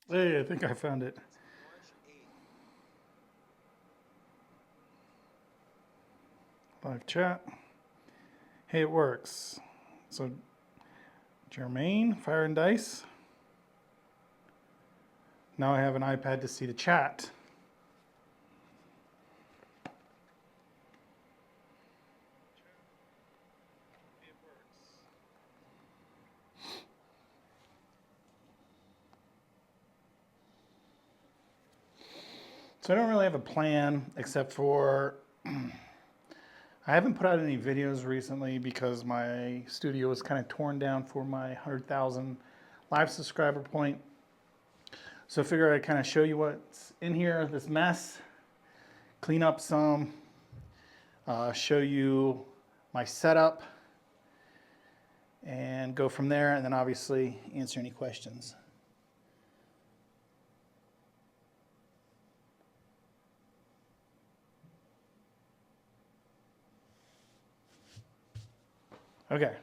Hey, I think I found it. Live chat. Hey, it works. So, Jermaine, Fire and Dice. Now I have an iPad to see the chat. So I don't really have a plan except for I haven't put out any videos recently because my studio was kind of torn down for my 100,000 live subscriber point. So I figured I'd kind of show you what's in here, this mess, clean up some, show you my setup, and go from there, and then obviously answer any questions. Okay,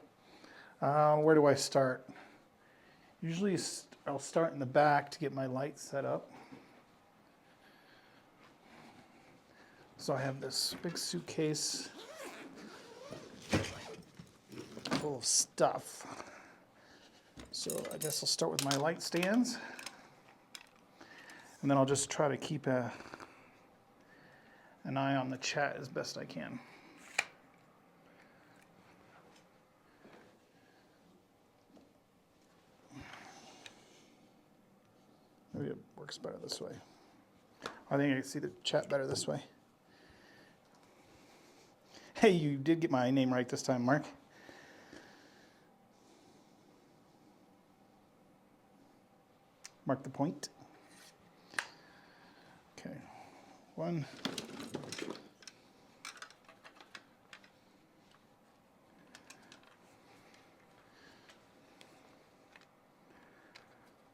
where do I start? Usually I'll start in the back to get my lights set up. So I have this big suitcase full of stuff. So I guess I'll start with my light stands. And then I'll just try to keep an eye on the chat as best I can. Maybe it works better this way. I think I can see the chat better this way. Hey, you did get my name right this time, Mark. Mark the point. Okay, 1.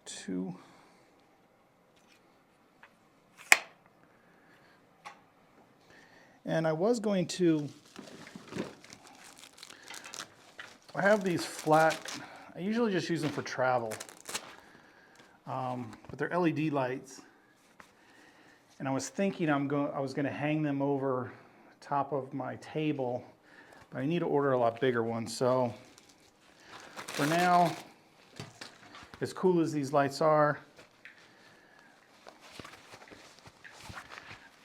2. And I was going to, I have these flat, I usually just use them for travel, but they're LED lights. And I was thinking I was going to hang them over top of my table, but I need to order a lot bigger one. So for now, as cool as these lights are,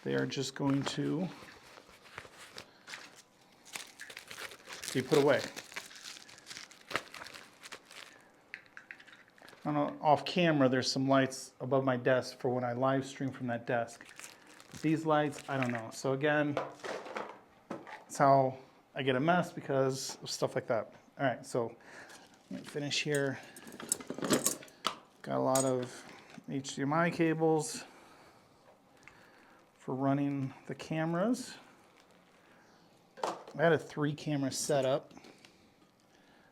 they are just going to be put away. Off camera, there's some lights above my desk for when I live stream from that desk. But these lights, I don't know. So again, that's how I get a mess because of stuff like that. All right, so let me finish here. Got a lot of HDMI cables for running the cameras. I had a 3-camera setup.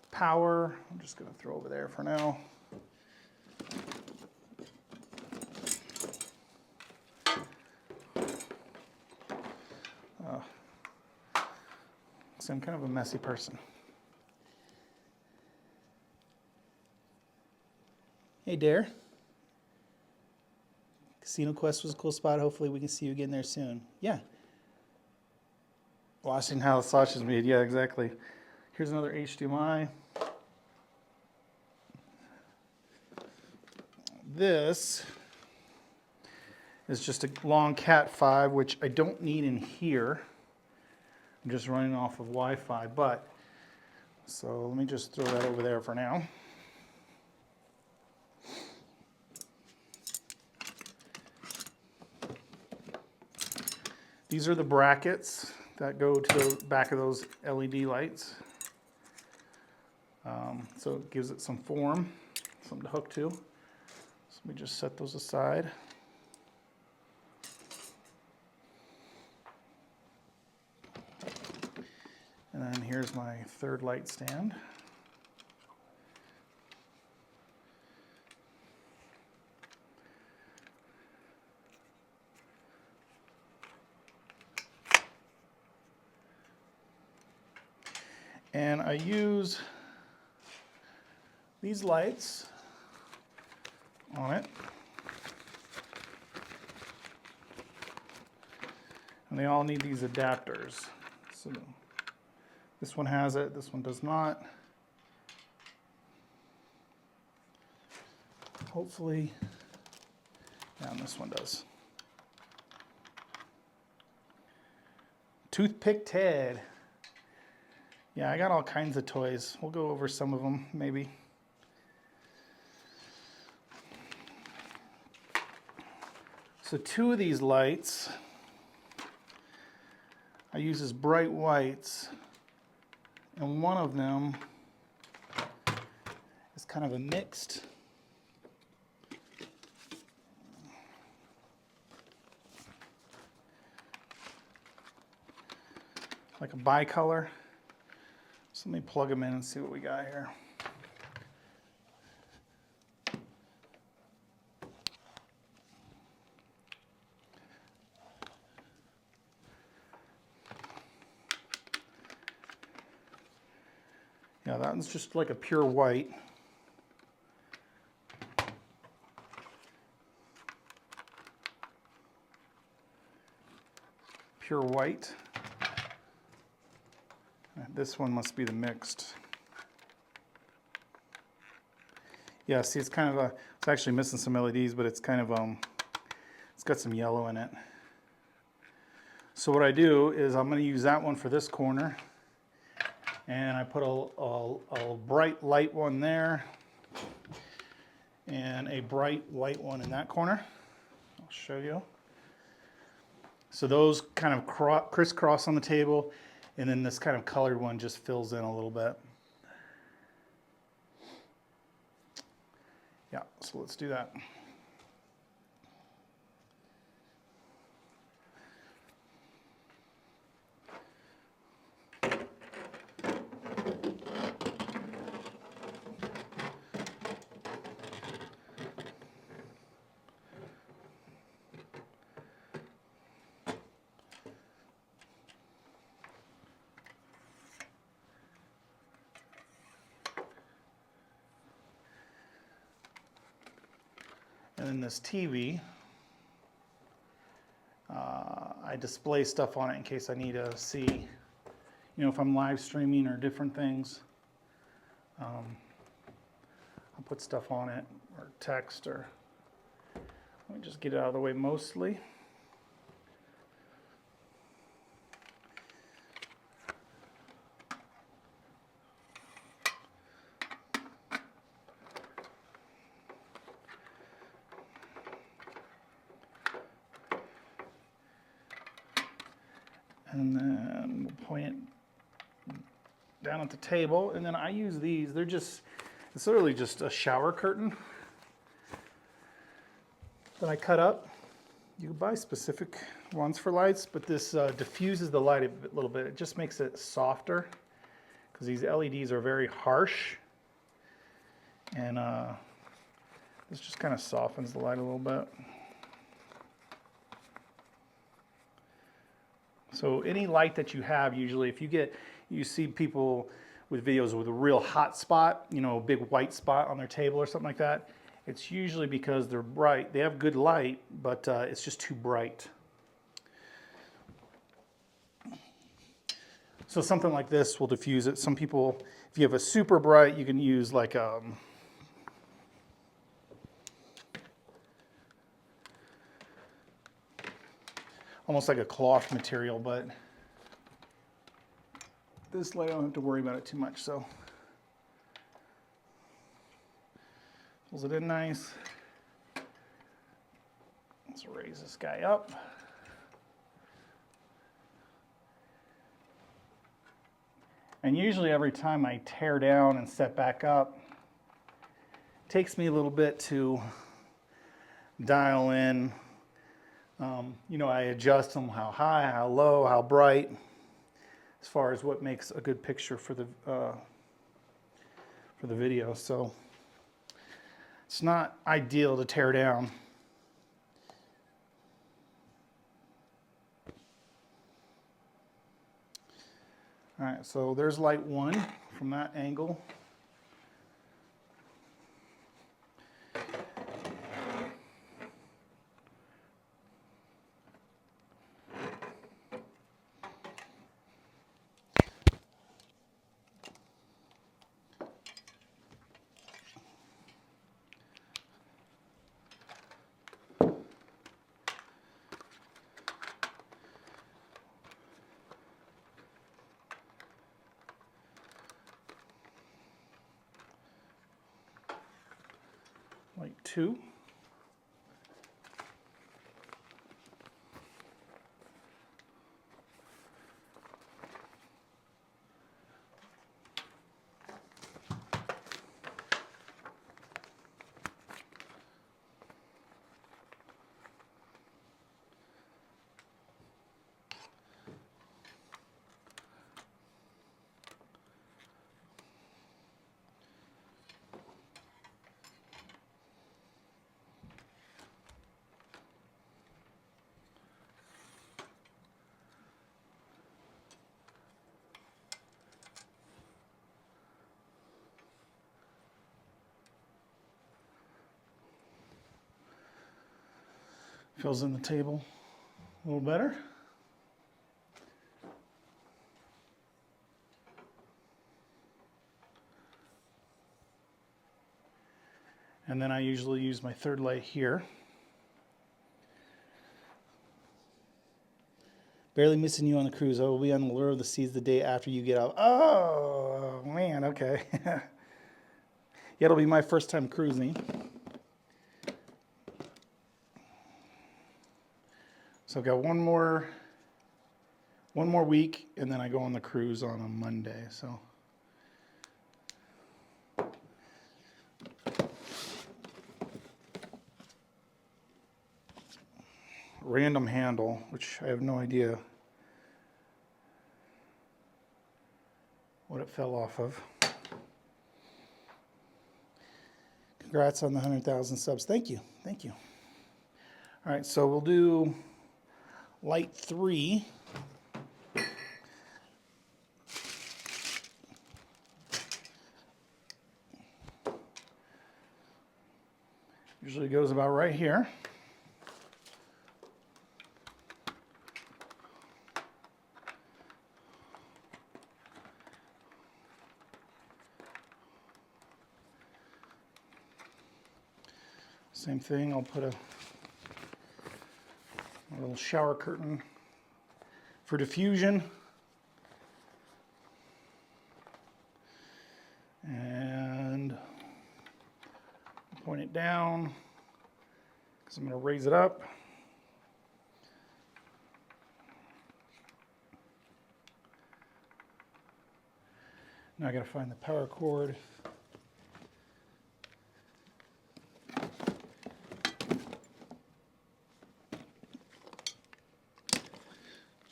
Power, I'm just gonna throw over there for now. So I'm kind of a messy person. Hey, Dare. Casino Quest was a cool spot. Hopefully we can see you again there soon. Yeah. Watching how the sausage is made. Yeah, exactly. Here's another HDMI. This is just a long Cat 5, which I don't need in here. I'm just running off of Wi-Fi, but so let me just throw that over there for now. These are the brackets that go to the back of those LED lights. So it gives it some form, something to hook to. So let me just set those aside. And then here's my third light stand. And I use these lights on it. And they all need these adapters. So this one has it, this one does not. Hopefully, yeah, and this one does. Toothpick Ted. Yeah, I got all kinds of toys. We'll go over some of them, maybe. So 2 of these lights I use as bright whites, and one of them is kind of a mixed. Like a bicolor. So let me plug them in and see what we got here. Yeah, that one's just like a pure white. Pure white. This one must be the mixed. Yeah, see, it's kind of it's actually missing some LEDs, but it's kind of, it's got some yellow in it. So what I do is I'm going to use that one for this corner. And I put a bright light one there and a bright white one in that corner. I'll show you. So those kind of crisscross on the table, and then this kind of colored one just fills in a little bit. Yeah, so let's do that. And then this TV, I display stuff on it in case I need to see, you know, if I'm live streaming or different things. I'll put stuff on it, or text, or let me just get it out of the way mostly. And then we'll point it down at the table. And then I use these. They're just, it's literally just a shower curtain that I cut up. You can buy specific ones for lights, but this diffuses the light a little bit. It just makes it softer because these LEDs are very harsh. And this just kind of softens the light a little bit. So any light that you have, usually if you see people with videos with a real hot spot, you know, a big white spot on their table or something like that, it's usually because they're bright. They have good light, but it's just too bright. So something like this will diffuse it. Some people, if you have a super bright, you can use like almost like a cloth material, but this light I don't have to worry about it too much. So pulls it in nice. Let's raise this guy up. And usually every time I tear down and set back up, it takes me a little bit to dial in. You know, I adjust them how high, how low, how bright, as far as what makes a good picture for the video. So it's not ideal to tear down. All right, so there's light one from that angle. Light 2. Fills in the table a little better. And then I usually use my third light here. Barely missing you on the cruise. I will be on the Lure of the Seas the day after you get out. Oh, man, okay. Yeah, it'll be my first time cruising. So I've got one more week, and then I go on the cruise on a Monday. So random handle, which I have no idea what it fell off of. Congrats on the 100,000 subs. Thank you. Thank you. All right, so we'll do light 3. Usually goes about right here. Same thing, I'll put a little shower curtain for diffusion. And point it down because I'm going to raise it up. Now I got to find the power cord.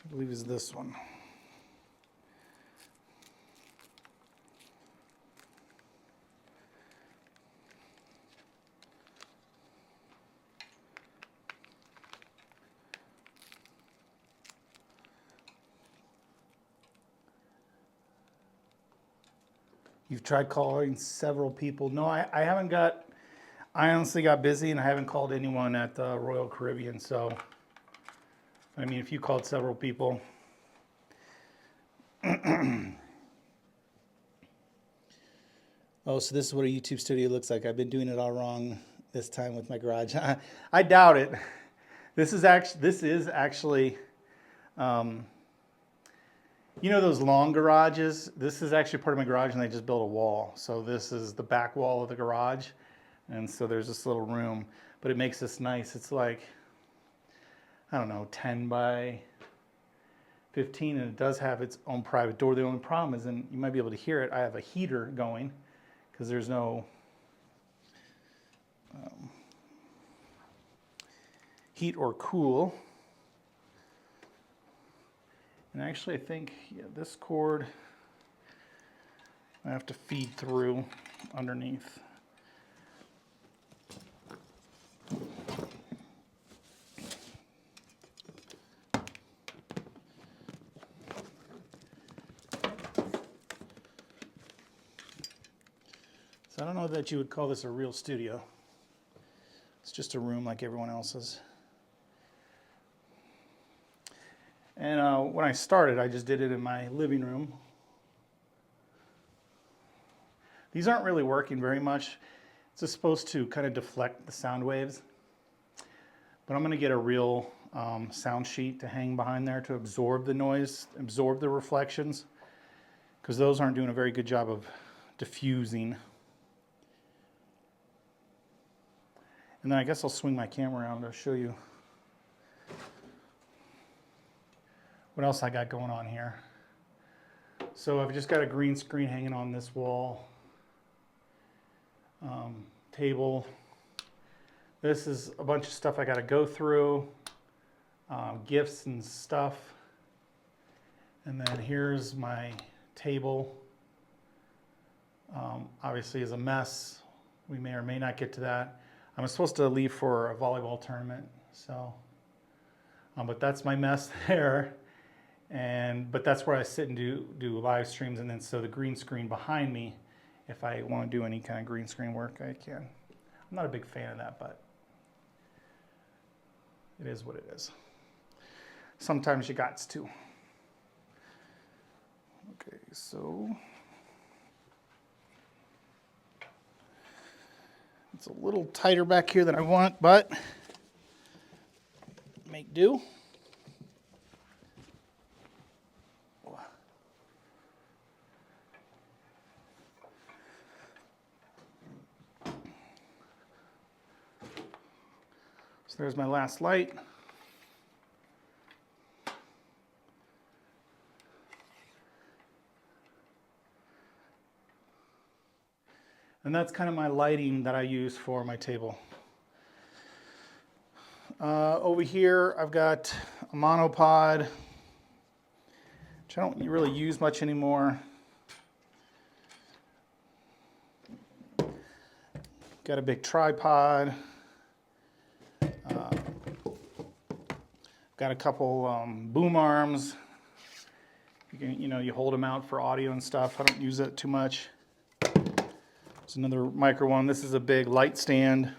I believe is this one. You've tried calling several people. No, I haven't got, I honestly got busy and I haven't called anyone at the Royal Caribbean. So, I mean, if you called several people. Oh, so this is what a YouTube studio looks like. I've been doing it all wrong this time with my garage. I doubt it. This is actually, you know those long garages? This is actually part of my garage and they just built a wall. So this is the back wall of the garage. And so there's this little room, but it makes this nice. It's like, I don't know, 10 by 15, and it does have its own private door. The only problem is, and you might be able to hear it, I have a heater going because there's no heat or cool. And actually, I think this cord I have to feed through underneath. So I don't know that you would call this a real studio. It's just a room like everyone else's. And when I started, I just did it in my living room. These aren't really working very much. It's just supposed to kind of deflect the sound waves. But I'm going to get a real sound sheet to hang behind there to absorb the noise, absorb the reflections, because those aren't doing a very good job of diffusing. And then I guess I'll swing my camera around to show you what else I got going on here. So I've just got a green screen hanging on this wall. Table. This is a bunch of stuff I got to go through. Gifts and stuff. And then here's my table. Obviously is a mess. We may or may not get to that. I'm supposed to leave for a volleyball tournament, so but that's my mess there. But that's where I sit and do live streams, and then so the green screen behind me, if I want to do any kind of green screen work, I can. I'm not a big fan of that, but it is what it is. Sometimes you gots to. Okay, so it's a little tighter back here than I want, but make do. So there's my last light. And that's kind of my lighting that I use for my table. Over here, I've got a monopod, which I don't really use much anymore. Got a big tripod. Got a couple boom arms. You hold them out for audio and stuff. I don't use it too much. There's another micro one. This is a big light stand.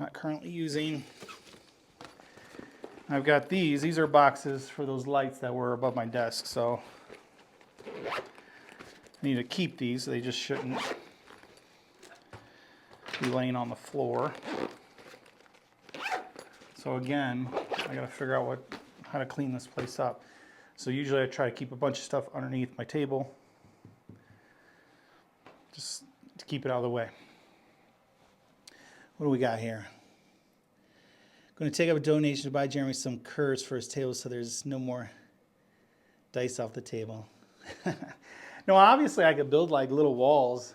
Not currently using. I've got these. These are boxes for those lights that were above my desk. So I need to keep these. They just shouldn't be laying on the floor. So again, I got to figure out how to clean this place up. So usually I try to keep a bunch of stuff underneath my table, just to keep it out of the way. What do we got here? Going to take up a donation to buy Jeremy some curves for his table so there's no more dice off the table. No, obviously I could build like little walls.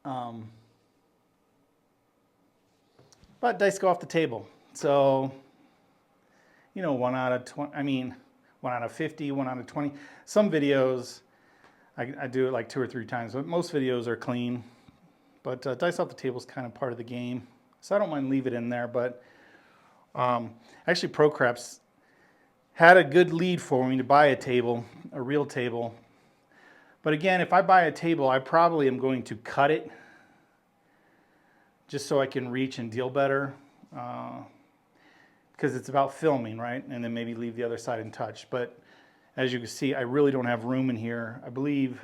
But dice go off the table. So, 1 out of 20, 1 out of 50, 1 out of 20. Some videos, I do it like 2 or 3 times, but most videos are clean. But dice off the table is kind of part of the game. So I don't mind leave it in there, but actually ProCraps had a good lead for me to buy a table, a real table. But again, if I buy a table, I probably am going to cut it just so I can reach and deal better. Because it's about filming, right? And then maybe leave the other side in touch. But as you can see, I really don't have room in here. I believe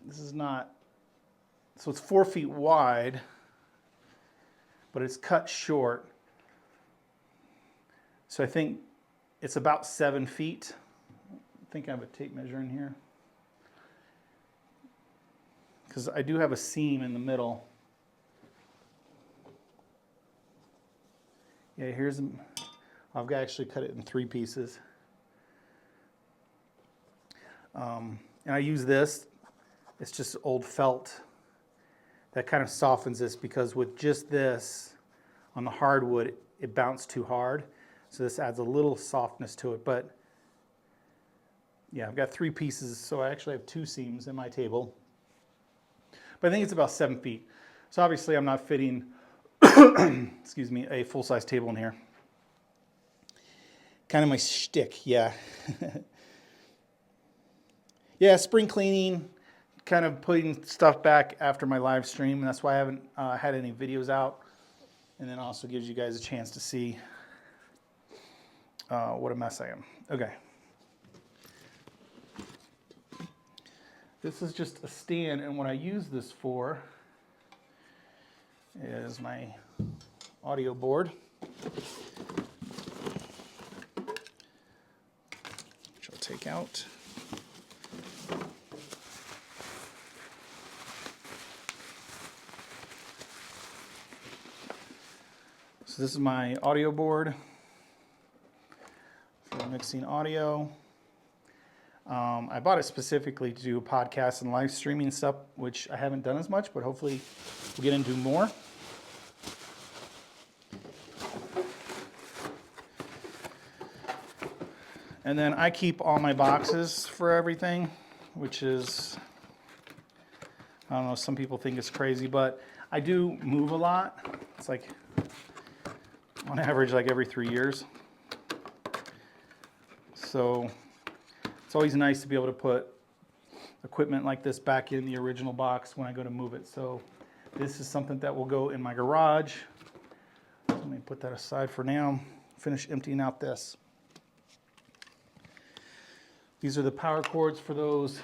this is not, so it's 4 feet wide, but it's cut short. So I think it's about 7 feet. I think I have a tape measure in here. Because I do have a seam in the middle. Yeah, I've actually cut it in 3 pieces. And I use this. It's just old felt that kind of softens this, because with just this on the hardwood, it bounced too hard. So this adds a little softness to it. But yeah, I've got 3 pieces, so I actually have 2 seams in my table. But I think it's about 7 feet. So obviously I'm not fitting excuse me, a full-size table in here. Kind of my shtick, yeah. Yeah, spring cleaning, kind of putting stuff back after my live stream, and that's why I haven't had any videos out. And then also gives you guys a chance to see what a mess I am. Okay. This is just a stand, and what I use this for is my audio board, which I'll take out. So this is my audio board for mixing audio. I bought it specifically to do podcasts and live streaming stuff, which I haven't done as much, but hopefully we'll get into more. And then I keep all my boxes for everything, which is, I don't know, some people think it's crazy, but I do move a lot. It's like, on average, like every 3 years. So it's always nice to be able to put equipment like this back in the original box when I go to move it. So this is something that will go in my garage. Let me put that aside for now. Finish emptying out this. These are the power cords for those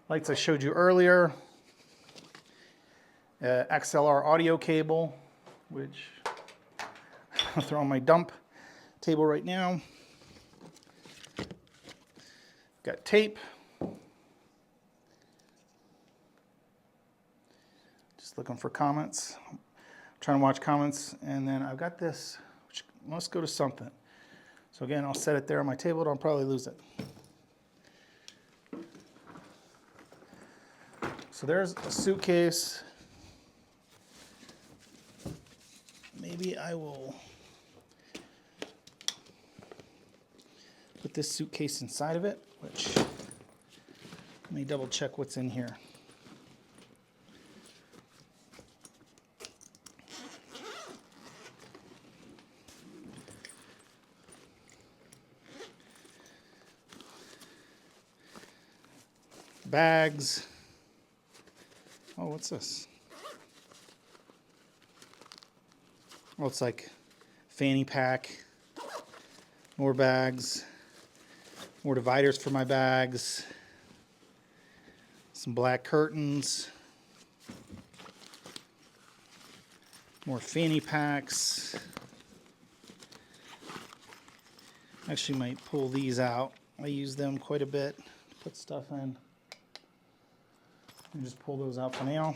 lights I showed you earlier. XLR audio cable, which I'll throw on my dump table right now. Got tape. Just looking for comments. I'm trying to watch comments. And then I've got this, which must go to something. So again, I'll set it there on my table, and I'll probably lose it. So there's a suitcase. Maybe I will put this suitcase inside of it, which, let me double check what's in here. Bags. Oh, what's this? Oh, it's like fanny pack. More bags. More dividers for my bags. Some black curtains. More fanny packs. Actually might pull these out. I use them quite a bit to put stuff in. And just pull those out for now.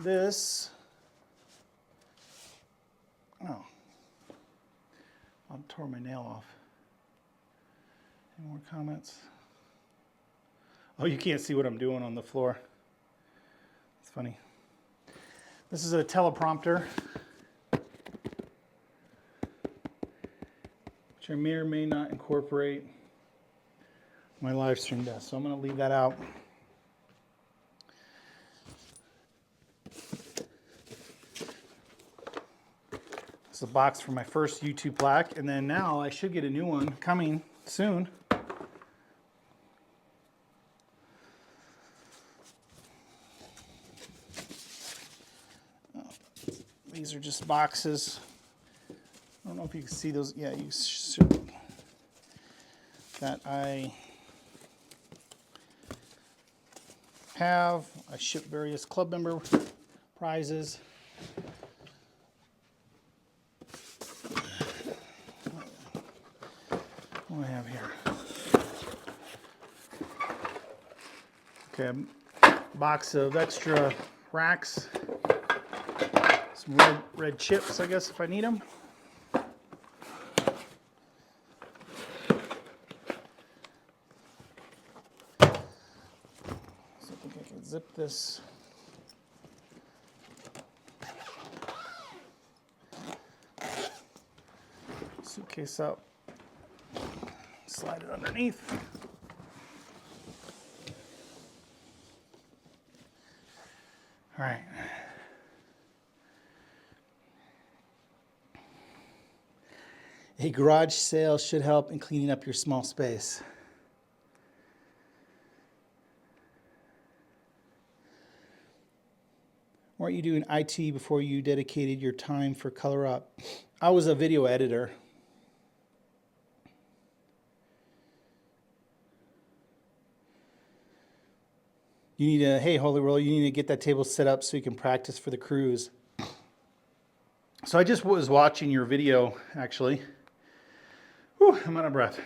This, oh, I tore my nail off. Any more comments? Oh, you can't see what I'm doing on the floor. It's funny. This is a teleprompter, which I may or may not incorporate my live stream desk. So I'm going to leave that out. This is a box for my first YouTube plaque, and then now I should get a new one coming soon. These are just boxes. I don't know if you can see those. Yeah, you should. That I have. I ship various club member prizes. What do I have here? Okay, a box of extra racks. Some red chips, I guess, if I need them. So I think I can zip this. Suitcase up. Slide it underneath. All right. A garage sale should help in cleaning up your small space. Weren't you doing IT before you dedicated your time for Color Up? I was a video editor. You need to, hey, Holy Roller, you need to get that table set up so you can practice for the cruise. So I just was watching your video, actually. Whew, I'm out of breath.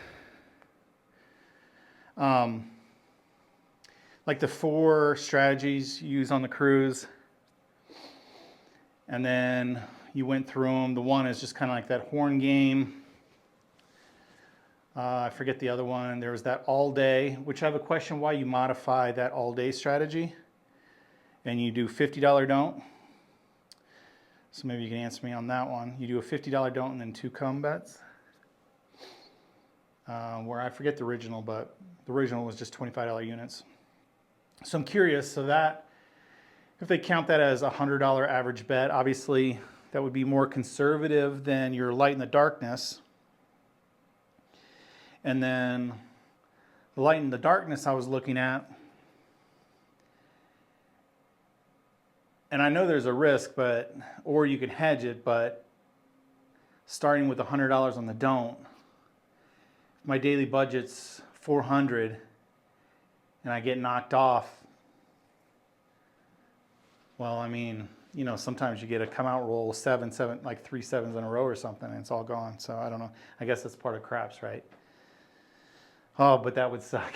Like the 4 strategies you use on the cruise. And then you went through them. The one is just kind of like that horn game. I forget the other one. There was that all day, which I have a question why you modify that all day strategy. And you do $50 don't. So maybe you can answer me on that one. You do a $50 don't and then 2 come bets. Where I forget the original, but the original was just $25 units. So I'm curious, so that, if they count that as a $100 average bet, obviously that would be more conservative than your light in the darkness. And then the light in the darkness I was looking at, and I know there's a risk, but, or you could hedge it, but starting with $100 on the don't, my daily budget's $400 and I get knocked off. Well, I mean, you know, sometimes you get a come out roll, like 3 7s in a row or something, and it's all gone. So I don't know. I guess that's part of craps, right? Oh, but that would suck.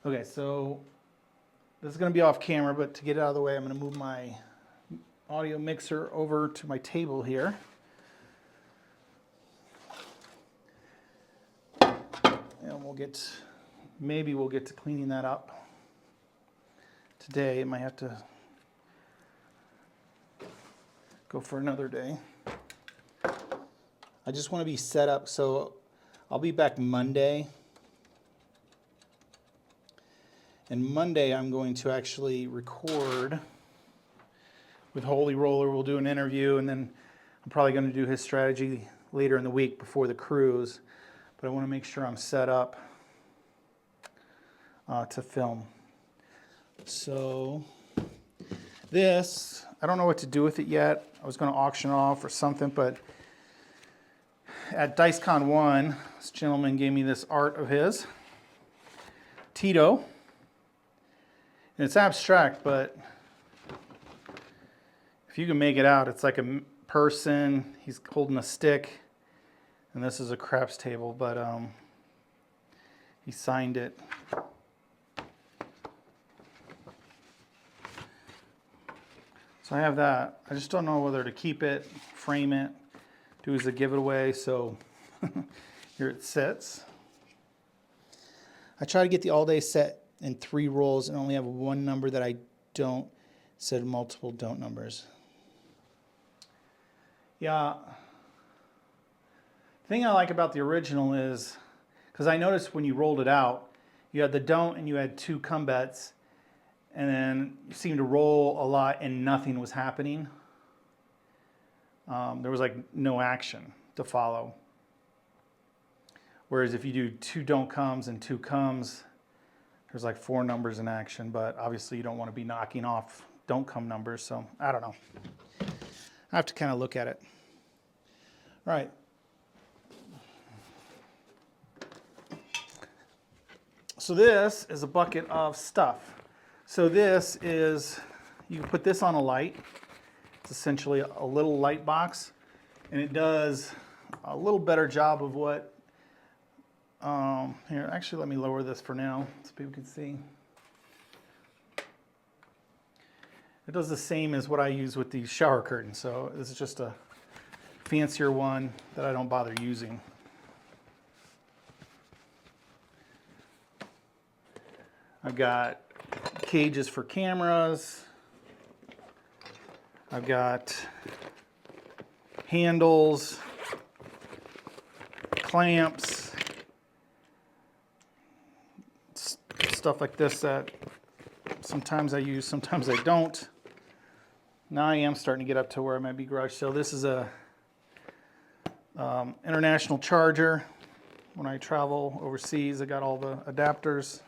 Okay, so this is going to be off camera, but to get it out of the way, I'm going to move my audio mixer over to my table here. And maybe we'll get to cleaning that up today. It might have to go for another day. I just want to be set up, so I'll be back Monday. And Monday I'm going to actually record with Holy Roller. We'll do an interview, and then I'm probably going to do his strategy later in the week before the cruise. But I want to make sure I'm set up to film. So this, I don't know what to do with it yet. I was going to auction it off or something, but at DiceCon 1, this gentleman gave me this art of his, Tito. And it's abstract, but if you can make it out, it's like a person, he's holding a stick, and this is a craps table, but he signed it. So I have that. I just don't know whether to keep it, frame it, do as a giveaway, so here it sits. I try to get the all-day set in 3 rolls and only have 1 number that I don't set multiple don't numbers. Yeah. The thing I like about the original is, because I noticed when you rolled it out, you had the don't and you had 2 come bets, and then you seemed to roll a lot and nothing was happening. There was like no action to follow. Whereas if you do 2 don't comes and 2 comes, there's like 4 numbers in action, but obviously you don't want to be knocking off don't come numbers, so I don't know. I have to kind of look at it. All right. So this is a bucket of stuff. So this is, you can put this on a light. It's essentially a little light box, and it does a little better job of what, here, actually let me lower this for now so people can see. It does the same as what I use with the shower curtain, so this is just a fancier one that I don't bother using. I've got cages for cameras. I've got handles, clamps, stuff like this that sometimes I use, sometimes I don't. Now I am starting to get up to where I might be garage sale. This is a international charger. When I travel overseas, I got all the adapters.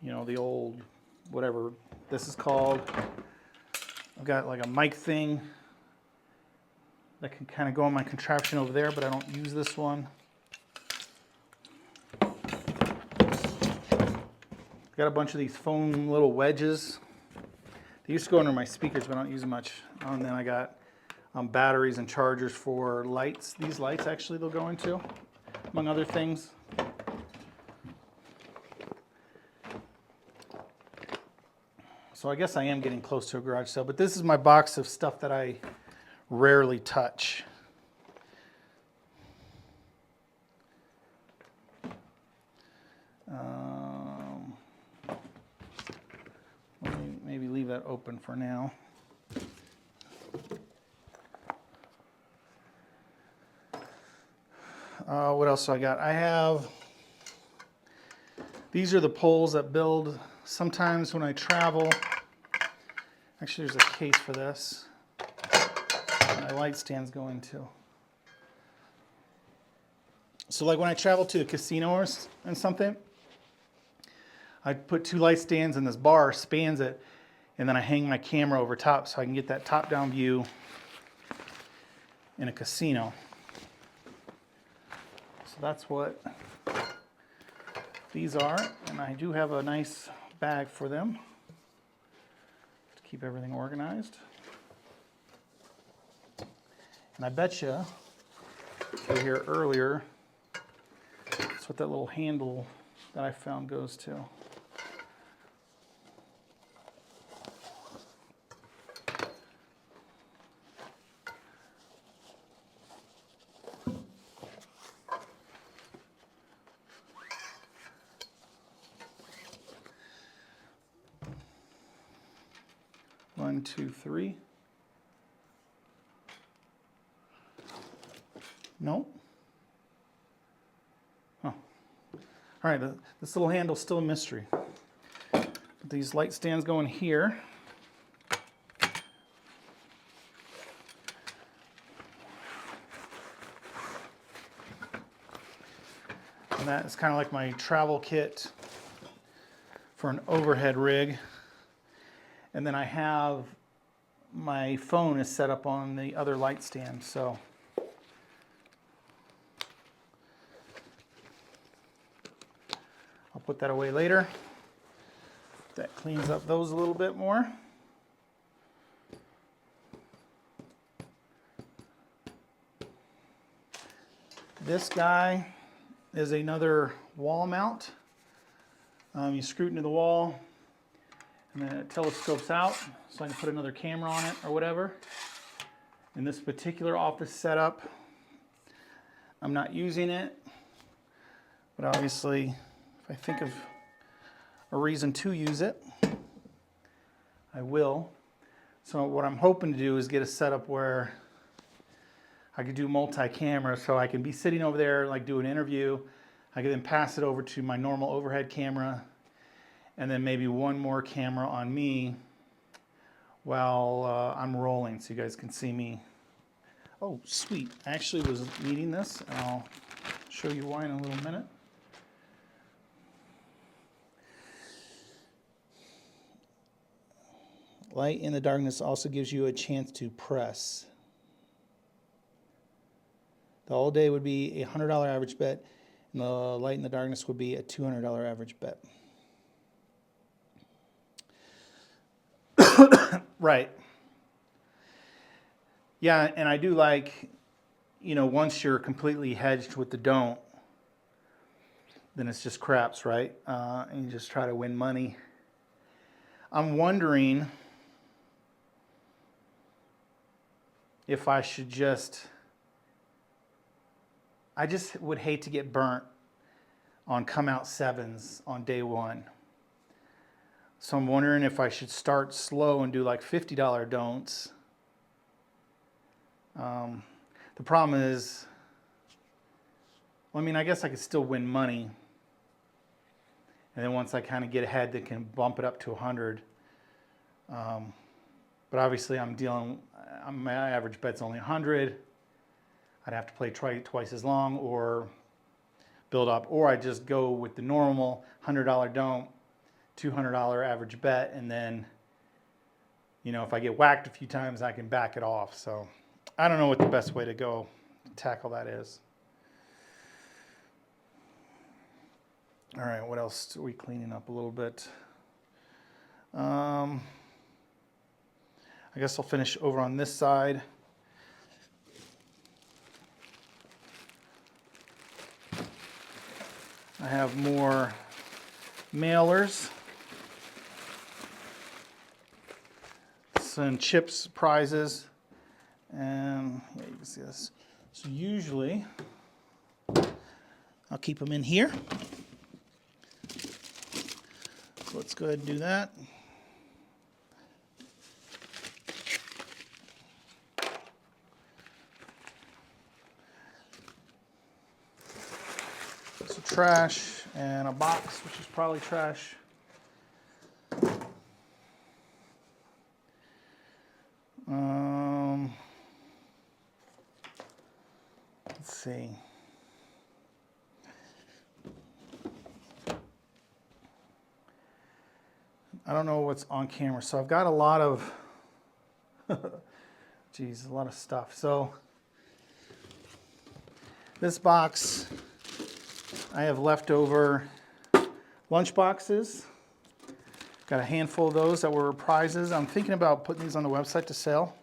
You know, the old, whatever this is called. I've got like a mic thing. that can kind of go on my contraption over there, but I don't use this one. Got a bunch of these foam little wedges. They used to go under my speakers, but I don't use them much. And then I got batteries and chargers for lights. These lights actually they'll go into, among other things. So I guess I am getting close to a garage sale, but this is my box of stuff that I rarely touch. Let me maybe leave that open for now. What else do I got? I have, these are the poles that build sometimes when I travel. Actually, there's a case for this. My light stands go into. So like when I travel to a casino and something, I put 2 light stands and this bar spans it, and then I hang my camera over top so I can get that top-down view in a casino. So that's what these are, and I do have a nice bag for them to keep everything organized. And I bet you were here earlier, that's what that little handle that I found goes to. One, two, three. Nope. Oh. All right, this little handle's still a mystery. But these light stands go in here. And that is kind of like my travel kit for an overhead rig. And then I have my phone is set up on the other light stand, so I'll put that away later. That cleans up those a little bit more. This guy is another wall mount. You screw it into the wall, and then it telescopes out, so I can put another camera on it or whatever. In this particular office setup, I'm not using it, but obviously, if I think of a reason to use it, I will. So what I'm hoping to do is get a setup where I could do multi-camera, so I can be sitting over there, like do an interview. I can then pass it over to my normal overhead camera, and then maybe one more camera on me while I'm rolling, so you guys can see me. Oh, sweet. I actually was needing this, and I'll show you why in a little minute. Light in the darkness also gives you a chance to press. The all day would be a $100 average bet, and the light in the darkness would be a $200 average bet. Right. Yeah, and I do like, you know, once you're completely hedged with the don't, then it's just craps, right? And you just try to win money. I'm wondering if I should I just would hate to get burnt on come out sevens on day one. So I'm wondering if I should start slow and do like $50 don'ts. The problem is, well, I mean, I guess I could still win money. And then once I kind of get ahead, they can bump it up to 100. But obviously my average bet's only 100. I'd have to play twice as long or build up, or I just go with the normal $100 don't, $200 average bet, and then, you know, if I get whacked a few times, I can back it off. So I don't know what the best way to go tackle that is. All right, what else are we cleaning up a little bit? I guess I'll finish over on this side. I have more mailers. Some chips, prizes, and yeah, you can see this. So usually, I'll keep them in here. So let's go ahead and do that. So trash and a box, which is probably trash. Let's see. I don't know what's on camera, so I've got a lot of, geez, a lot of stuff. So this box, I have leftover lunch boxes. Got a handful of those that were prizes. I'm thinking about putting these on the website to sell.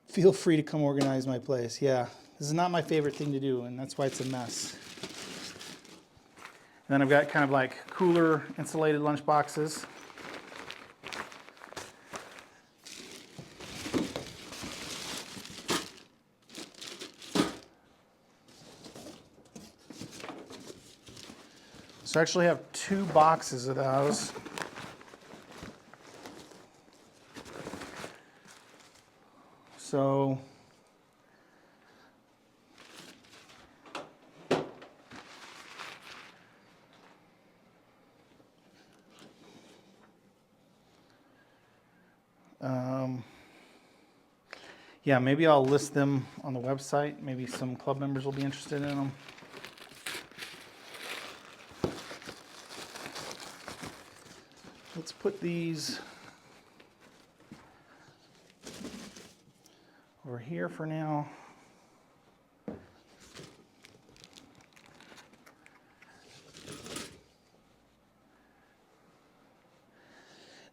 Feel free to come organize my place. Yeah, this is not my favorite thing to do, and that's why it's a mess. And then I've got kind of like cooler insulated lunch boxes. So I actually have 2 boxes of those. So yeah, maybe I'll list them on the website. Maybe some club members will be interested in them. Let's put these over here for now.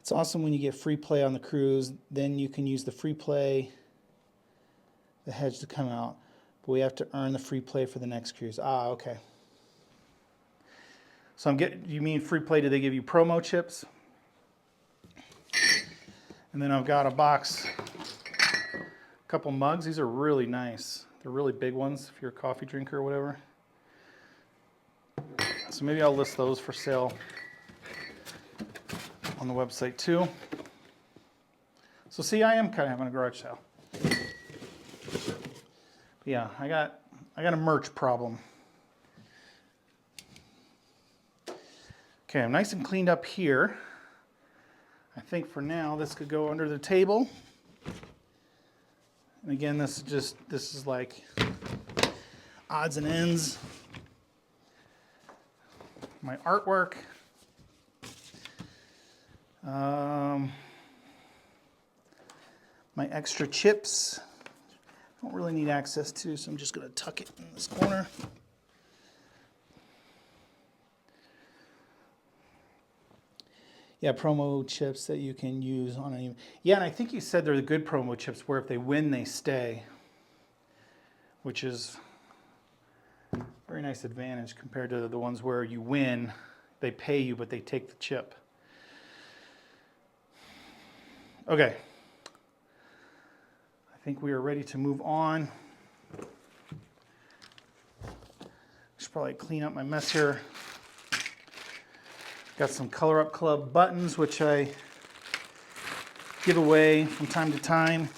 It's awesome when you get free play on the cruise. Then you can use the free play, the hedge to come out. But we have to earn the free play for the next cruise. Ah, okay. So you mean free play, do they give you promo chips? And then I've got a box, a couple mugs. These are really nice. They're really big ones if you're a coffee drinker or whatever. So maybe I'll list those for sale on the website too. So see, I am kind of having a garage sale. But yeah, I got a merch problem. Okay, I'm nice and cleaned up here. I think for now this could go under the table. And again, this is like odds and ends. My artwork. My extra chips. I don't really need access to, so I'm just going to tuck it in this corner. Yeah, promo chips that you can use on any. Yeah, and I think you said they're the good promo chips where if they win, they stay, which is a very nice advantage compared to the ones where you win, they pay you, but they take the chip. Okay. I think we are ready to move on. I should probably clean up my mess here. Got some Color Up Club buttons, which I give away from time to time.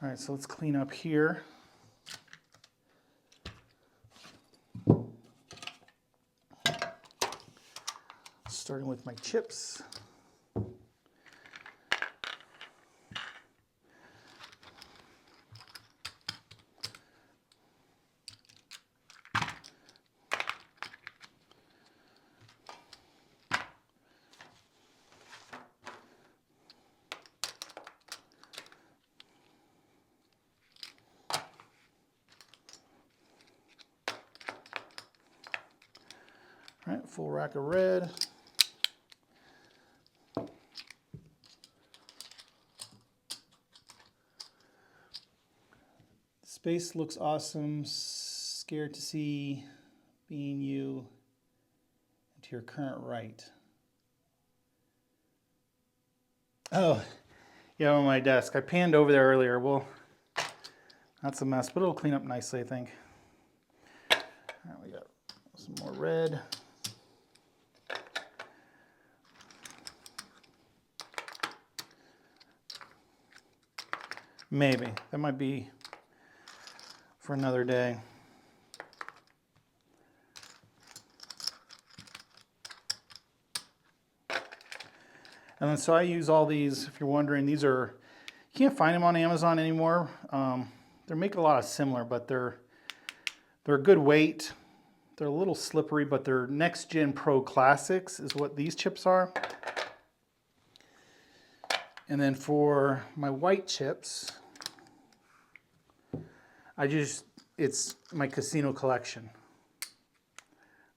All right, so let's clean up here. Starting with my chips. All right, full rack of red. Space looks awesome. Scared to see being you to your current right. Oh, yeah, on my desk. I panned over there earlier. Well, that's a mess, but it'll clean up nicely, I think. All right, we got some more red. Maybe. That might be for another day. And then so I use all these, if you're wondering, these are, you can't find them on Amazon anymore. They make a lot of similar, but they're a good weight. They're a little slippery, but they're Next Gen Pro Classics is what these chips are. And then for my white chips, it's my casino collection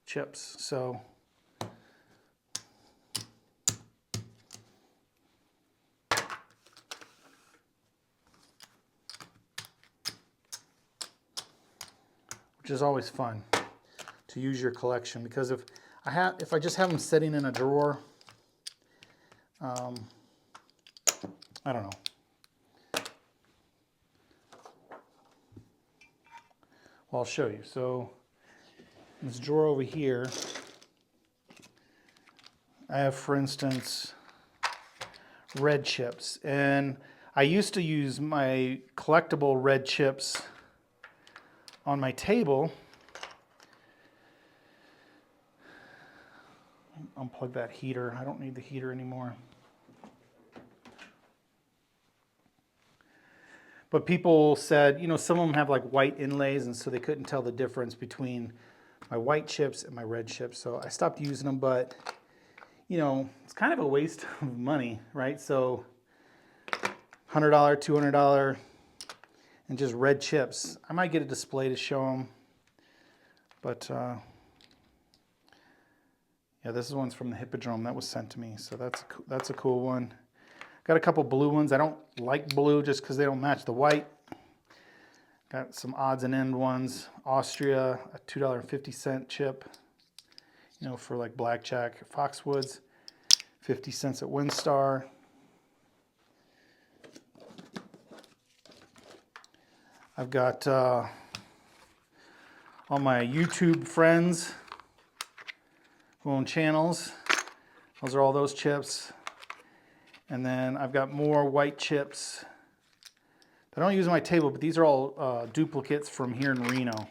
chips. So which is always fun to use your collection, because if I just have them sitting in a drawer, I don't know. Well, I'll show you. So this drawer over here, I have, for instance, red chips, and I used to use my collectible red chips on my table. Unplug that heater. I don't need the heater anymore. But people said, you know, some of them have like white inlays, and so they couldn't tell the difference between my white chips and my red chips. So I stopped using them, but you know, it's kind of a waste of money, right? So $100, $200, and just red chips. I might get a display to show them, but yeah, this is one's from the Hippodrome that was sent to me, so that's a cool one. Got a couple blue ones. I don't like blue just because they don't match the white. Got some odds and end ones. Austria, a $2.50 chip, you know, for like blackjack at Foxwoods. 50 cents at WinStar. I've got all my YouTube friends who own channels. Those are all those chips. And then I've got more white chips that I don't use on my table, but these are all duplicates from here in Reno.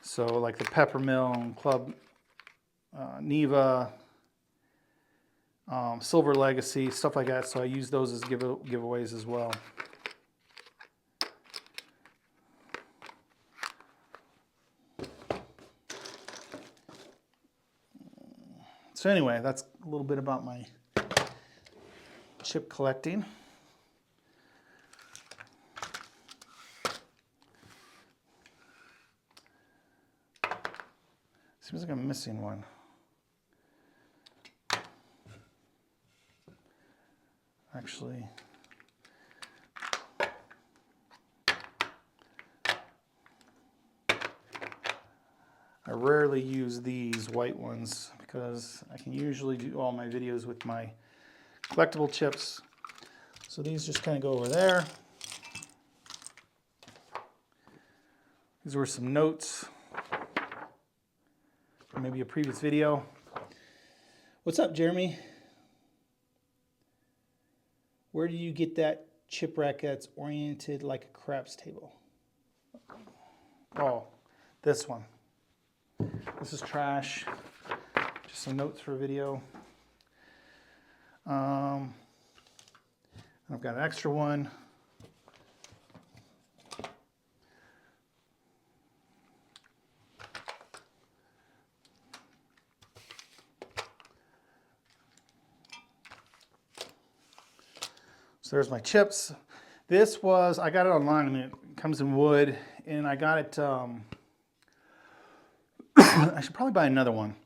So like the Peppermill, Club Neva, Silver Legacy, stuff like that. So I use those as giveaways as well. So anyway, that's a little bit about my chip collecting. Seems like I'm missing one. Actually, I rarely use these white ones because I can usually do all my videos with my collectible chips. So these just kind of go over there. These were some notes from maybe a previous video. What's up, Jeremy? Where do you get that chip rack that's oriented like a craps table? Oh, this one. This is trash. Just some notes for a video. I've got an extra one. So there's my chips. This was, I got it online, and it comes in wood, and I got it, I should probably buy another one.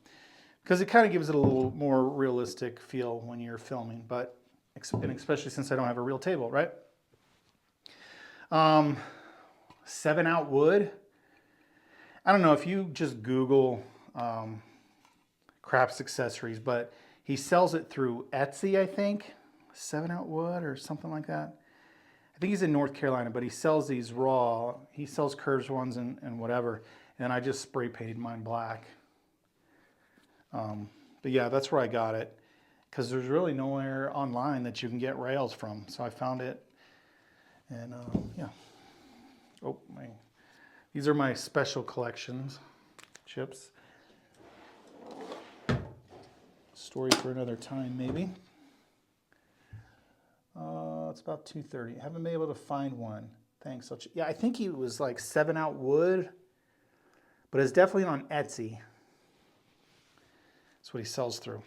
because it kind of gives it a little more realistic feel when you're filming, but and especially since I don't have a real table, right? 7-out wood. I don't know if you just Google crafts accessories, but he sells it through Etsy, I think. 7-out wood or something like that. I think he's in North Carolina, but he sells these raw. He sells curved ones and whatever. And I just spray painted mine black. But yeah, that's where I got it. Because there's really nowhere online that you can get rails from. So I found it. And yeah. Oh, these are my special collections chips. Story for another time, maybe. It's about 2:30. I haven't been able to find one. Thanks. Yeah, I think he was like 7-out wood, but it's definitely on Etsy. That's what he sells through.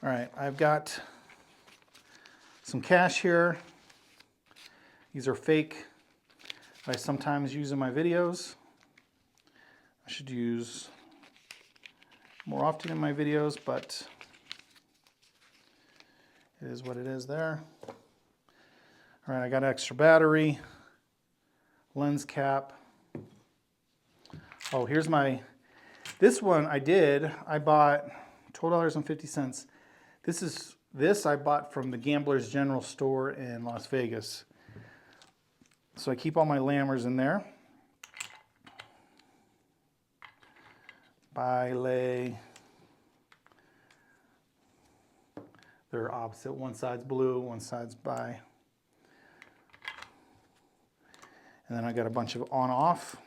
All right, I've got some cash here. These are fake. I sometimes use in my videos. I should use more often in my videos, but it is what it is there. All right, I got extra battery, lens cap. Oh, here's this one I bought $12.50. This I bought from the Gambler's General Store in Las Vegas. So I keep all my lammers in there. Bilay. They're opposite. One side's blue, one side's bi. And then I got a bunch of on-off.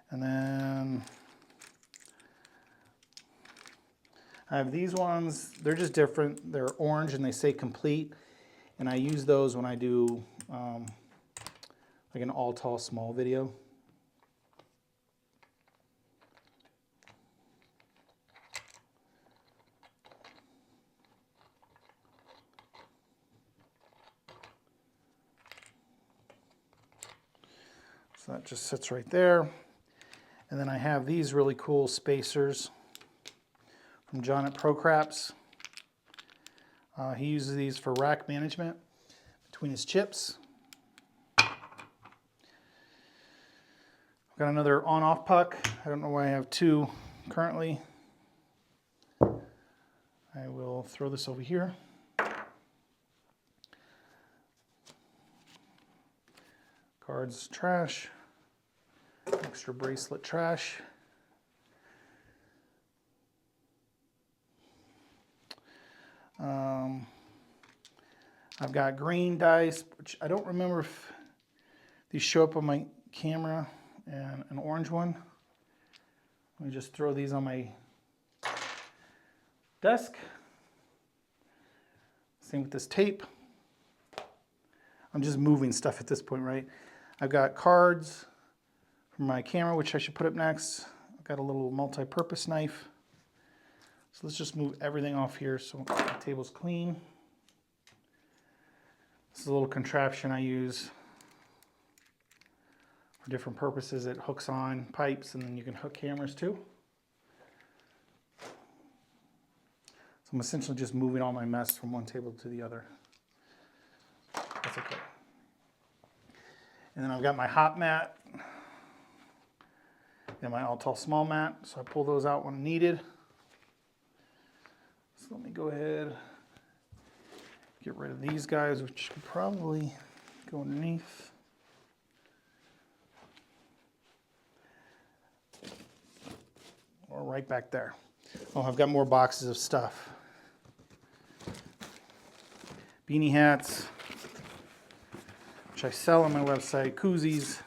And then I have these ones. They're just different. They're orange and they say complete. And I use those when I do like an all tall small video. So that just sits right there. And then I have these really cool spacers from John at ProCraps. He uses these for rack management between his chips. I've got another on-off puck. I don't know why I have two currently. I will throw this over here. Cards trash. Extra bracelet trash. I've got green dice, which I don't remember if these show up on my camera, and an orange one. Let me just throw these on my desk. Same with this tape. I'm just moving stuff at this point, right? I've got cards for my camera, which I should put up next. I've got a little multi-purpose knife. So let's just move everything off here so the table's clean. This is a little contraption I use for different purposes. It hooks on pipes and then you can hook cameras too. So I'm essentially just moving all my mess from one table to the other. That's okay. And then I've got my hot mat and my all tall small mat. So I pull those out when needed. So let me go ahead, get rid of these guys, which could probably go underneath. Or right back there. Oh, I've got more boxes of stuff. Beanie hats, which I sell on my website. Koozies,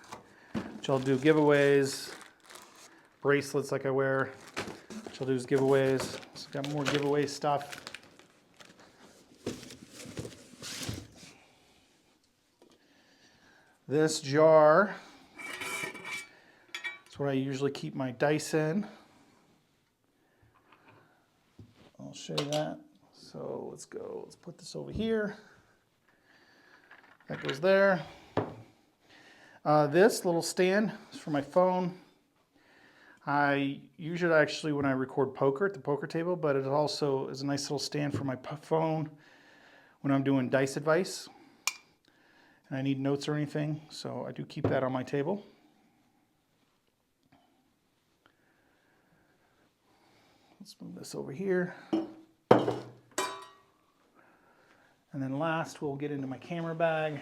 which I'll do giveaways. Bracelets like I wear, which I'll do as giveaways. So got more giveaway stuff. This jar is where I usually keep my dice in. show you that. So let's go, let's put this over here. That goes there. This little stand is for my phone. I use it actually when I record poker at the poker table, but it also is a nice little stand for my phone when I'm doing dice advice and I need notes or anything. So I do keep that on my table. Let's move this over here. And then last, we'll get into my camera bag.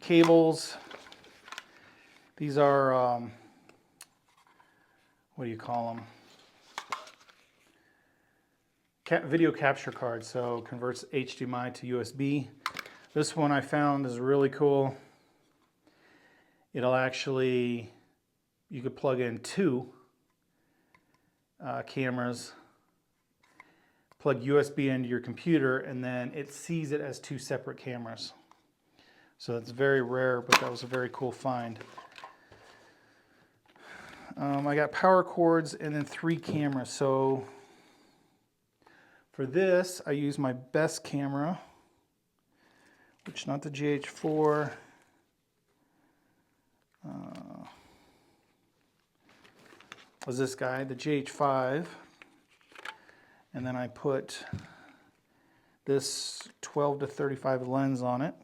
Cables. These are, what do you call them? Video capture card, so converts HDMI to USB. This one I found is really cool. It'll actually, you could plug in two cameras, plug USB into your computer, and then it sees it as two separate cameras. So it's very rare, but that was a very cool find. I got power cords and then 3 cameras. So for this, I use my best camera, which is not the GH4. Was this guy, the GH5. And then I put this 12 to 35 lens on it.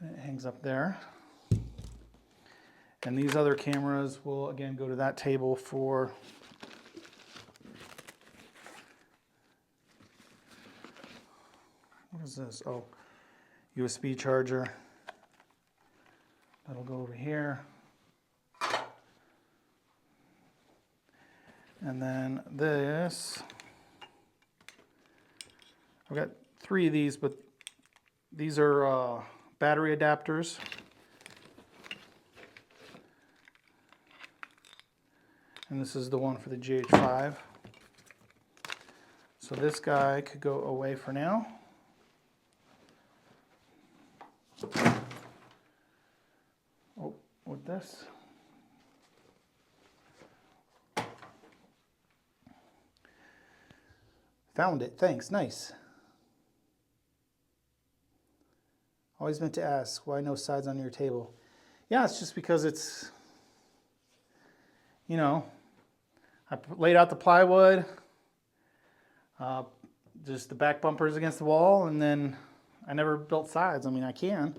And it hangs up there. And these other cameras will again go to that table for what is this? Oh, USB charger. That'll go over here. And then this, I've got 3 of these, but these are battery adapters. And this is the one for the GH5. So this guy could go away for now. Oh, with this. Found it, thanks, nice. Always meant to ask, why no sides on your table? Yeah, it's just because it's, you know, I laid out the plywood, just the back bumpers against the wall, and then I never built sides. I mean, I can.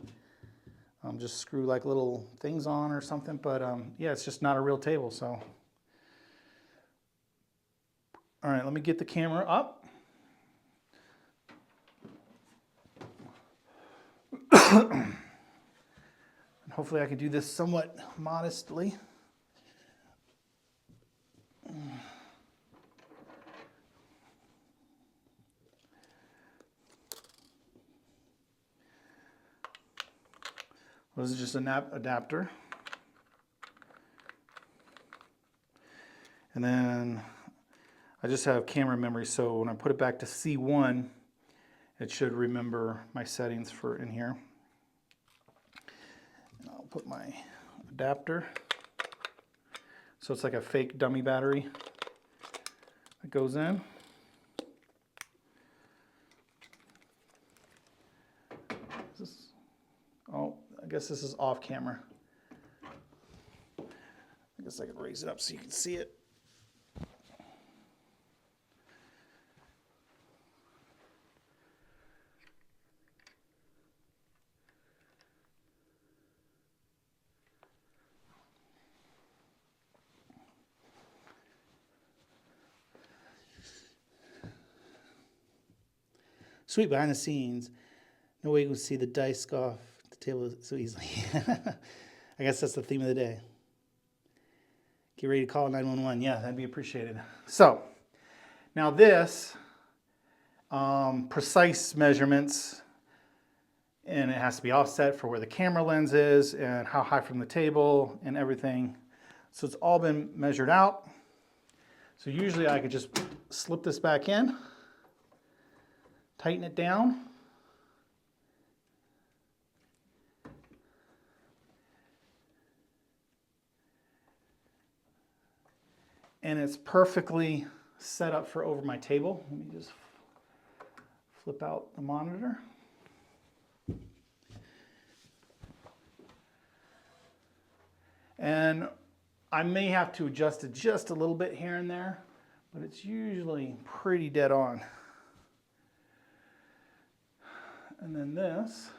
Just screw like little things on or something, but yeah, it's just not a real table, so. All right, let me get the camera up. And hopefully I can do this somewhat modestly. This is just an adapter. And then I just have camera memory, so when I put it back to C1, it should remember my settings for in here. And I'll put my adapter. So it's like a fake dummy battery that goes in. Oh, I guess this is off camera. I guess I could raise it up so you can see it. Sweet behind the scenes. No way you can see the dice go off the table so easily. I guess that's the theme of the day. Get ready to call 911. Yeah, that'd be appreciated. So, now this, precise measurements, and it has to be offset for where the camera lens is and how high from the table and everything. So it's all been measured out. So usually I could just slip this back in, tighten it down, and it's perfectly set up for over my table. Let me just flip out the monitor. And I may have to adjust it just a little bit here and there, but it's usually pretty dead on. And then this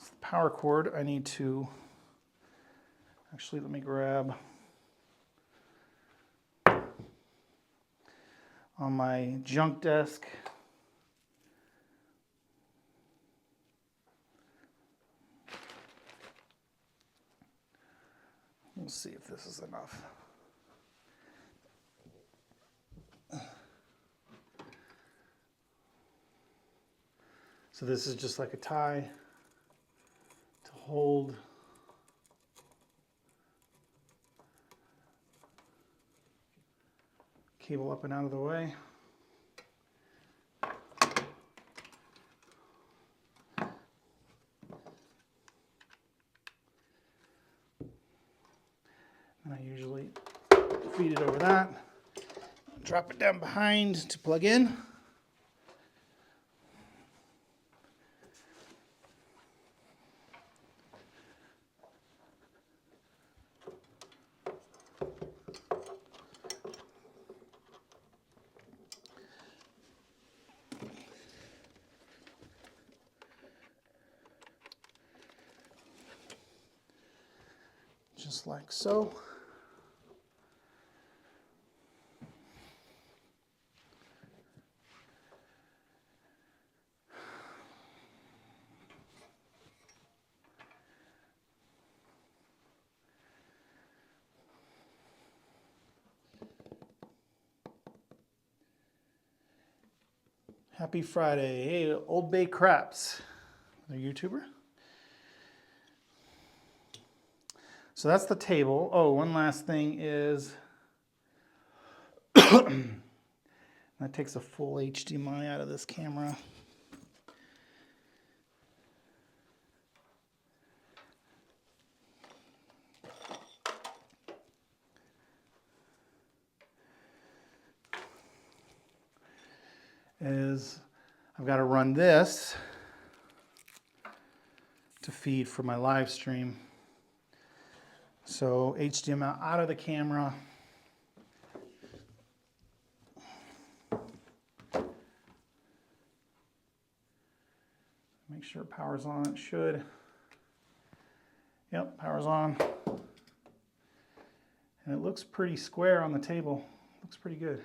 is the power cord. I need to, actually let me grab on my junk desk. We'll see if this is enough. So this is just like a tie to hold cable up and out of the way. And I usually feed it over that, drop it down behind to plug in. Just like so. Happy Friday. Hey, Old Bay Craps, another YouTuber. So that's the table. Oh, one last thing is, that takes a full HDMI out of this camera. Is I've got to run this to feed for my live stream. So HDMI out of the camera. Make sure power's on, it should. Yep, power's on. And it looks pretty square on the table. Looks pretty good.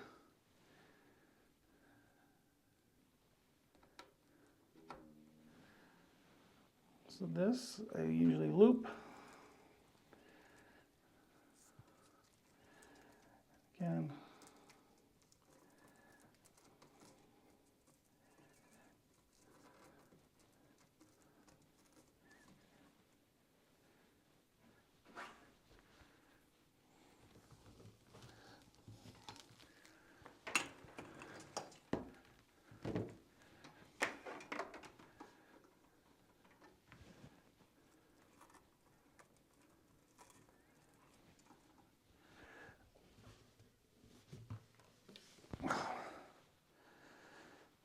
So this, I usually loop. Again.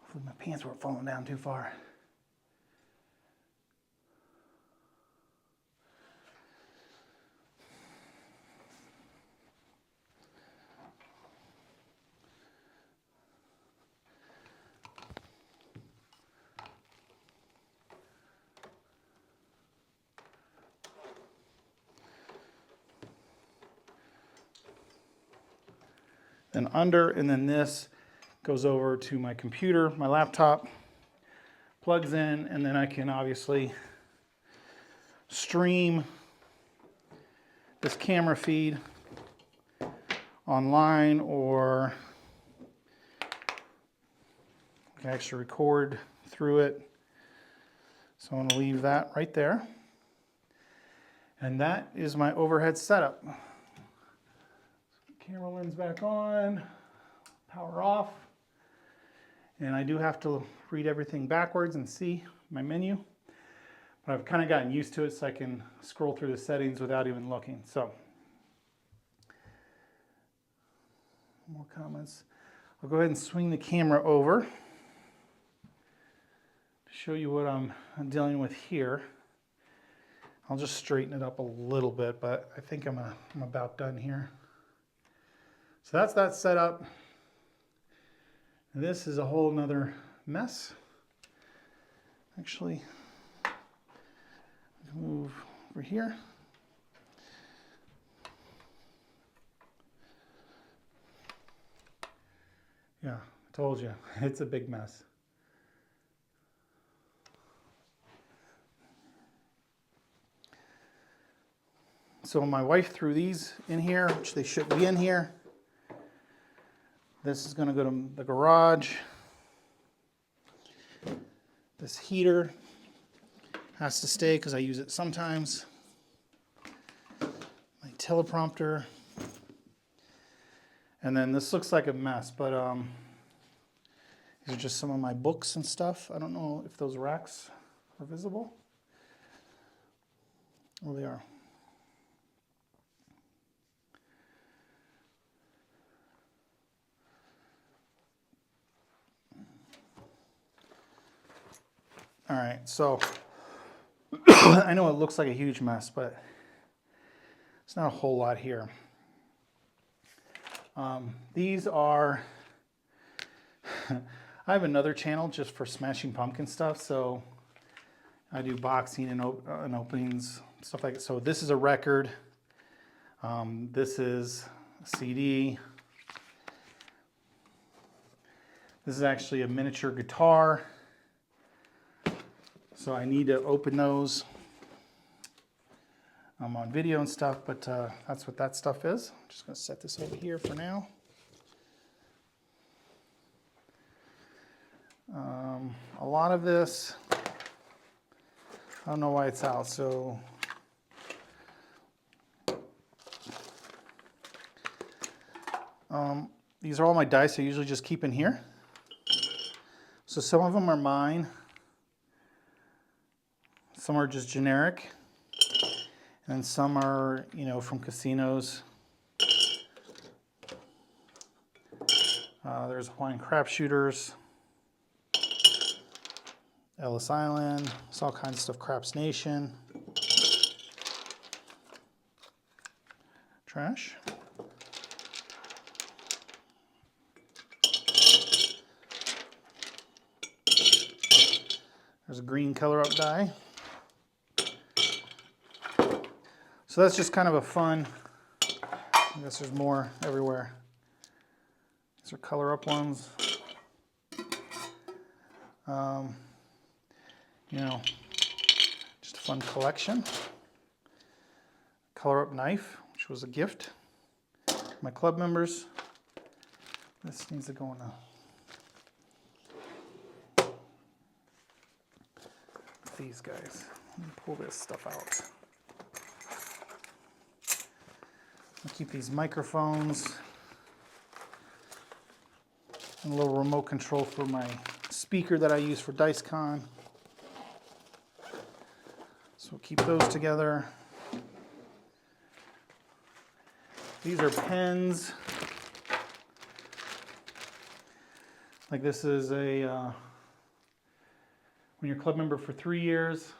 Hopefully my pants weren't falling down too far. Then under, and then this goes over to my computer, my laptop, plugs in, and then I can obviously stream this camera feed online, or I can actually record through it. So I'm going to leave that right there. And that is my overhead setup. Camera lens back on, power off. And I do have to read everything backwards and see my menu. But I've kind of gotten used to it so I can scroll through the settings without even looking. So, more comments. I'll go ahead and swing the camera over to show you what I'm dealing with here. I'll just straighten it up a little bit, but I think I'm about done here. So that's that setup. And this is a whole nother mess. Actually, move over here. Yeah, I told you, it's a big mess. So my wife threw these in here, which they should be in here. This is going to go to the garage. This heater has to stay because I use it sometimes. My teleprompter. And then this looks like a mess, but these are just some of my books and stuff. I don't know if those racks are visible. Oh, they are. All right, so I know it looks like a huge mess, but it's not a whole lot here. These are, I have another channel just for Smashing Pumpkin stuff, so I do boxing and openings, stuff like that. So this is a record. This is a CD. This is actually a miniature guitar. So I need to open those. I'm on video and stuff, but that's what that stuff is. I'm just going to set this over here for now. A lot of this, I don't know why it's out, so these are all my dice I usually just keep in here. So some of them are mine. Some are just generic, and some are, you know, from casinos. There's Hawaiian Crapshooters, Ellis Island, it's all kinds of stuff, Craps Nation. Trash. There's a green color up die. So that's just kind of a fun, I guess there's more everywhere. These are color up ones. You know, just a fun collection. Color up knife, which was a gift to my club members. This needs to go in these guys. Let me pull this stuff out. I'll keep these microphones and a little remote control for my speaker that I use for DiceCon. So we'll keep those together. These are pens. Like this is a, when you're a club member for 3 years,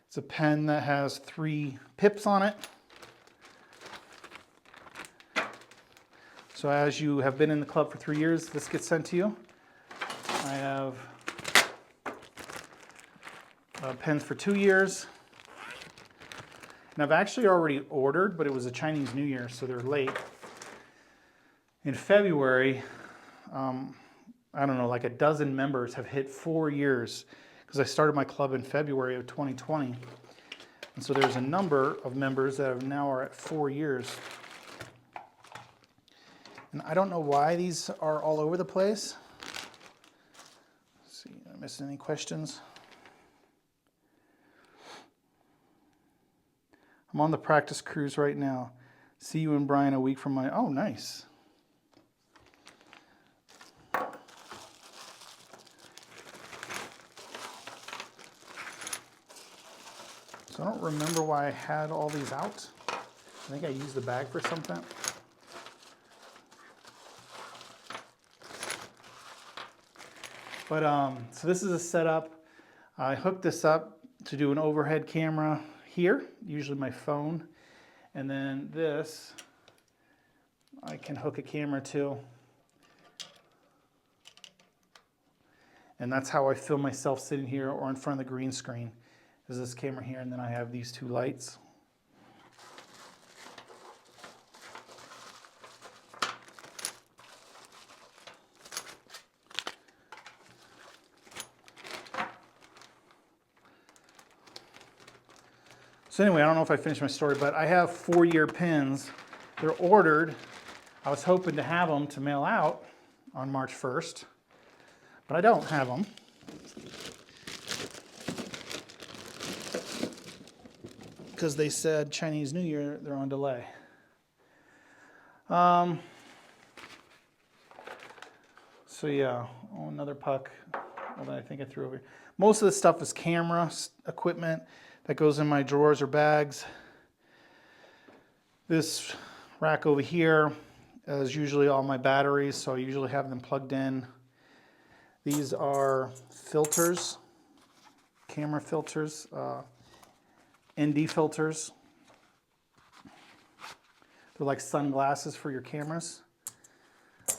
it's a pen that has 3 pips on it. So as you have been in the club for 3 years, this gets sent to you. I have pens for 2 years. And I've actually already ordered, but it was a Chinese New Year, so they're late. In February, I don't know, like a dozen members have hit 4 years because I started my club in February of 2020. And so there's a number of members that now are at 4 years. And I don't know why these are all over the place. Let's see, am I missing any questions? I'm on the practice cruise right now. See you and Brian a week from my, oh, nice. So I don't remember why I had all these out. I think I used the bag for something. But so this is a setup. I hooked this up to do an overhead camera here, usually my phone. And then this, I can hook a camera to. And that's how I film myself sitting here or in front of the green screen. Is this camera here, and then I have these two lights. So anyway, I don't know if I finished my story, but I have 4-year pins. They're ordered. I was hoping to have them to mail out on March 1st, but I don't have them. Because they said Chinese New Year, they're on delay. So yeah, oh, another puck that I think I threw over here. Most of the stuff is camera equipment that goes in my drawers or bags. This rack over here is usually all my batteries, so I usually have them plugged in. These are filters, camera filters, ND filters. They're like sunglasses for your cameras.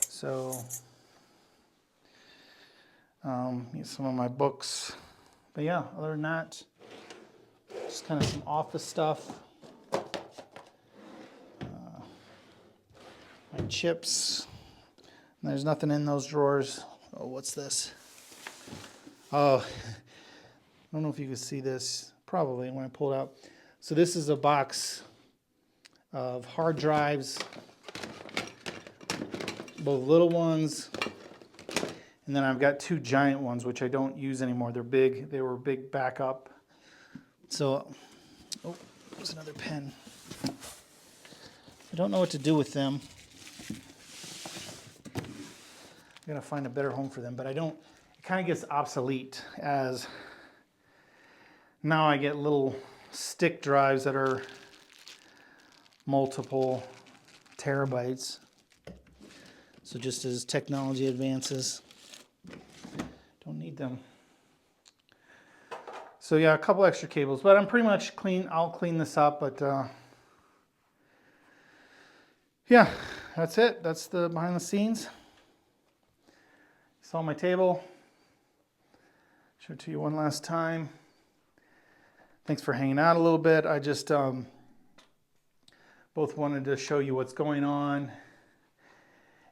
So, some of my books. But yeah, other than that, just kind of some office stuff. My chips. And there's nothing in those drawers. Oh, what's this? Oh, I don't know if you can see this. Probably when I pull it out. So this is a box of hard drives, both little ones, and then I've got 2 giant ones which I don't use anymore. They're big. They were big backup. So, oh, there's another pen. I don't know what to do with them. I'm gonna find a better home for them, but I don't. It kind of gets obsolete as now I get little stick drives that are multiple terabytes. So just as technology advances, don't need them. So yeah, a couple extra cables, but I'm pretty much clean. I'll clean this up, but yeah, that's it. That's the behind the scenes. Saw my table. Show it to you one last time. Thanks for hanging out a little bit. I just both wanted to show you what's going on.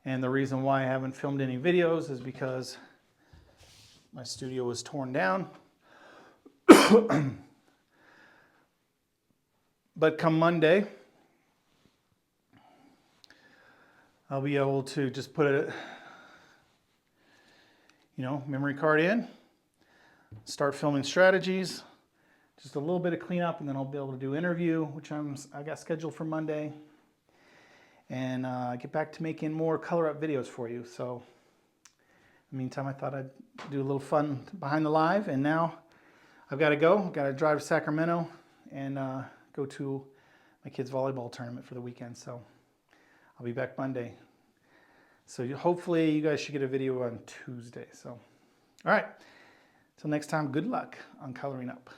And the reason why I haven't filmed any videos is because my studio was torn down. But come Monday, I'll be able to just put a memory card in, start filming strategies, just a little bit of cleanup, and then I'll be able to do interview, which I got scheduled for Monday, and get back to making more color up videos for you. So in the meantime, I thought I'd do a little fun behind the live, and now I've got to go. I've got to drive to Sacramento and go to my kids' volleyball tournament for the weekend. So I'll be back Monday. So hopefully you guys should get a video on Tuesday. So, all right. Till next time, good luck on coloring up.